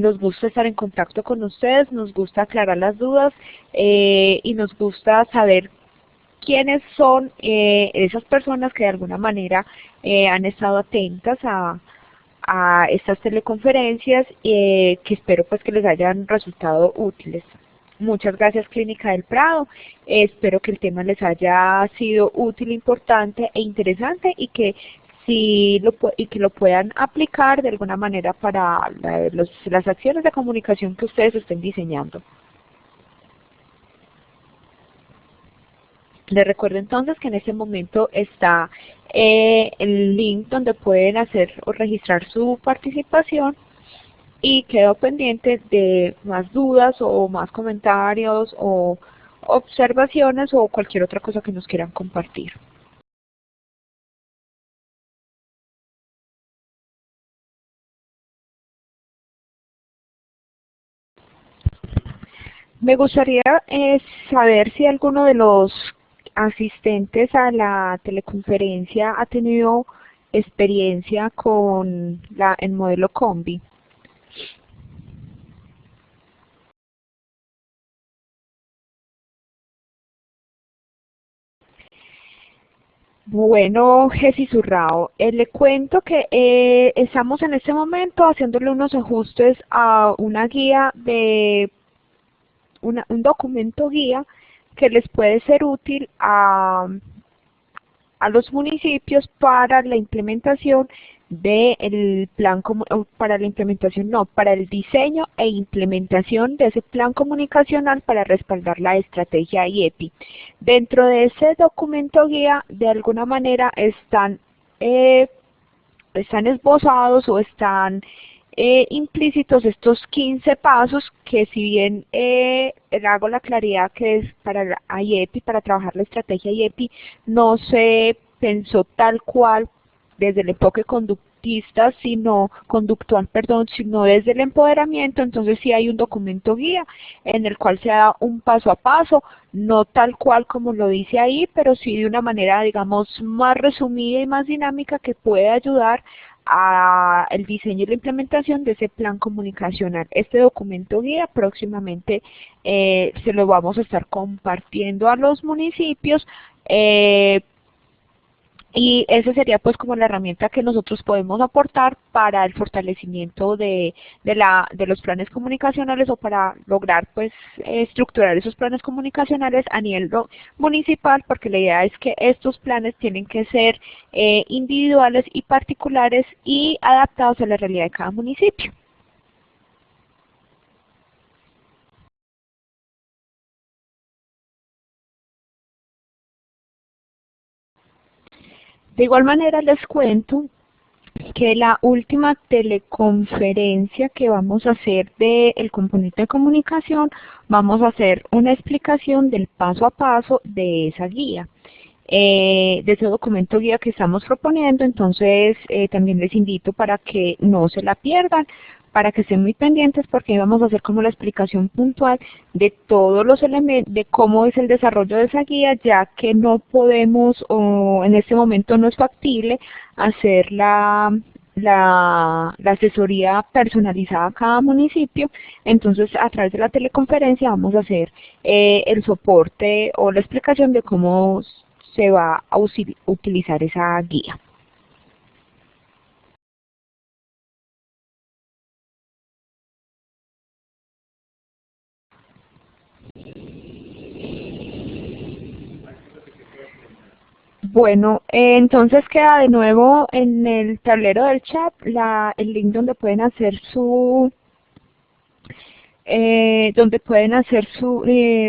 Nos gusta estar en contacto con ustedes, nos gusta aclarar las dudas y nos gusta saber quiénes son esas personas que de alguna manera han estado atentas a estas teleconferencias, que espero pues que les hayan resultado útiles. Muchas gracias Clínica del Prado, espero que el tema les haya sido útil, importante e interesante y que lo puedan aplicar de alguna manera para las acciones de comunicación que ustedes estén diseñando. Les recuerdo entonces que en este momento está el link donde pueden hacer o registrar su participación y quedo pendiente de más dudas o más comentarios o observaciones o cualquier otra cosa que nos quieran compartir. Me gustaría saber si alguno de los asistentes a la teleconferencia ha tenido experiencia con el modelo Combi. Bueno, Jessy Zurrao, le cuento que estamos en este momento haciéndole unos ajustes a una guía de un documento guía que les puede ser útil a los municipios para la implementación del plan, para la implementación no, para el diseño e implementación de ese plan comunicacional para respaldar la estrategia IEPI. Dentro de ese documento guía, de alguna manera están esbozados o están implícitos estos 15 pasos que, si bien hago la claridad que es para la IEPI, para trabajar la estrategia IEPI, no se pensó tal cual desde el enfoque conductual, sino desde el empoderamiento. Entonces sí hay un documento guía en el cual se da un paso a paso, no tal cual como lo dice ahí, pero sí de una manera, digamos, más resumida y más dinámica que puede ayudar a el diseño y la implementación de ese plan comunicacional. Este documento guía próximamente se lo vamos a estar compartiendo a los municipios, y esa sería pues como la herramienta que nosotros podemos aportar para el fortalecimiento de los planes comunicacionales, o para lograr pues estructurar esos planes comunicacionales a nivel municipal, porque la idea es que estos planes tienen que ser individuales y particulares y adaptados a la realidad de cada municipio. De igual manera les cuento que la última teleconferencia que vamos a hacer del componente de comunicación, vamos a hacer una explicación del paso a paso de esa guía, de ese documento guía que estamos proponiendo. Entonces también les invito para que no se la pierdan, para que estén muy pendientes, porque vamos a hacer como la explicación puntual de todos los elementos, de cómo es el desarrollo de esa guía, ya que no podemos, o en este momento no es factible, hacer la asesoría personalizada a cada municipio. Entonces a través de la teleconferencia vamos a hacer el soporte o la explicación de cómo se va a utilizar esa guía. Bueno, entonces queda de nuevo en el tablero del chat el link donde pueden hacer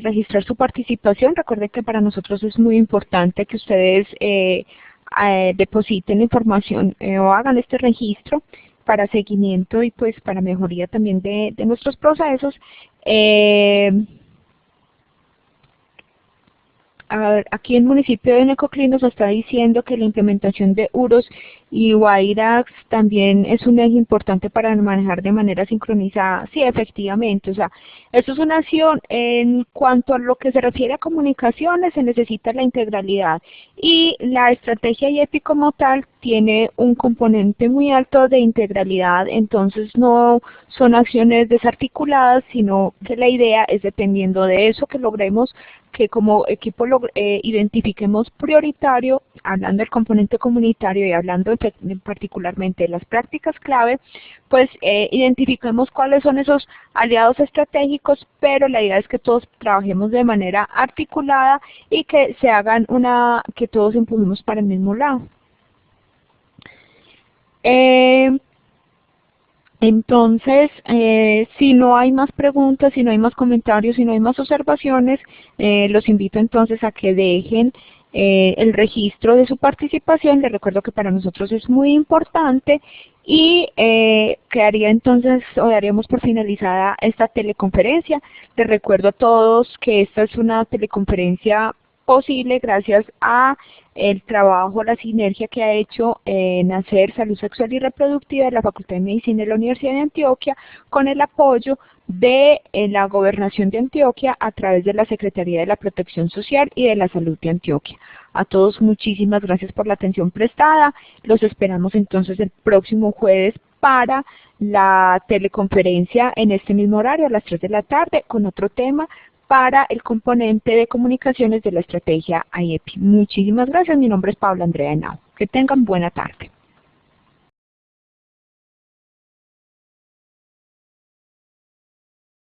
registrar su participación. Recuerden que para nosotros es muy importante que ustedes depositen información o hagan este registro para seguimiento y pues para mejoría también de nuestros procesos. A ver, aquí el municipio de Necoclí nos está diciendo que la implementación de UROS y WIRAX también es un eje importante para manejar de manera sincronizada. Sí, efectivamente, o sea, esto es una acción. En cuanto a lo que se refiere a comunicaciones, se necesita la integralidad, y la estrategia IEPI como tal tiene un componente muy alto de integralidad. Entonces no son acciones desarticuladas, sino que la idea es, dependiendo de eso que logremos, que como equipo identifiquemos prioritario, hablando del componente comunitario y hablando particularmente de las prácticas clave, pues identifiquemos cuáles son esos aliados estratégicos, pero la idea es que todos trabajemos de manera articulada y que se hagan que todos empujemos para el mismo lado. Entonces, si no hay más preguntas, si no hay más comentarios, si no hay más observaciones, los invito entonces a que dejen el registro de su participación. Les recuerdo que para nosotros es muy importante y quedaría entonces, o daríamos por finalizada esta teleconferencia. Les recuerdo a todos que esta es una teleconferencia posible gracias a el trabajo, la sinergia que ha hecho Nacer Salud Sexual y Reproductiva de la Facultad de Medicina de la Universidad de Antioquia con el apoyo de la Gobernación de Antioquia a través de la Secretaría de la Protección Social y de la Salud de Antioquia. A todos muchísimas gracias por la atención prestada. Los esperamos entonces el próximo jueves para la teleconferencia en este mismo horario a las 3 de la tarde con otro tema para el componente de comunicaciones de la estrategia IEPI. Muchísimas gracias. Mi nombre es Paula Andrea Henao. Que tengan buena tarde.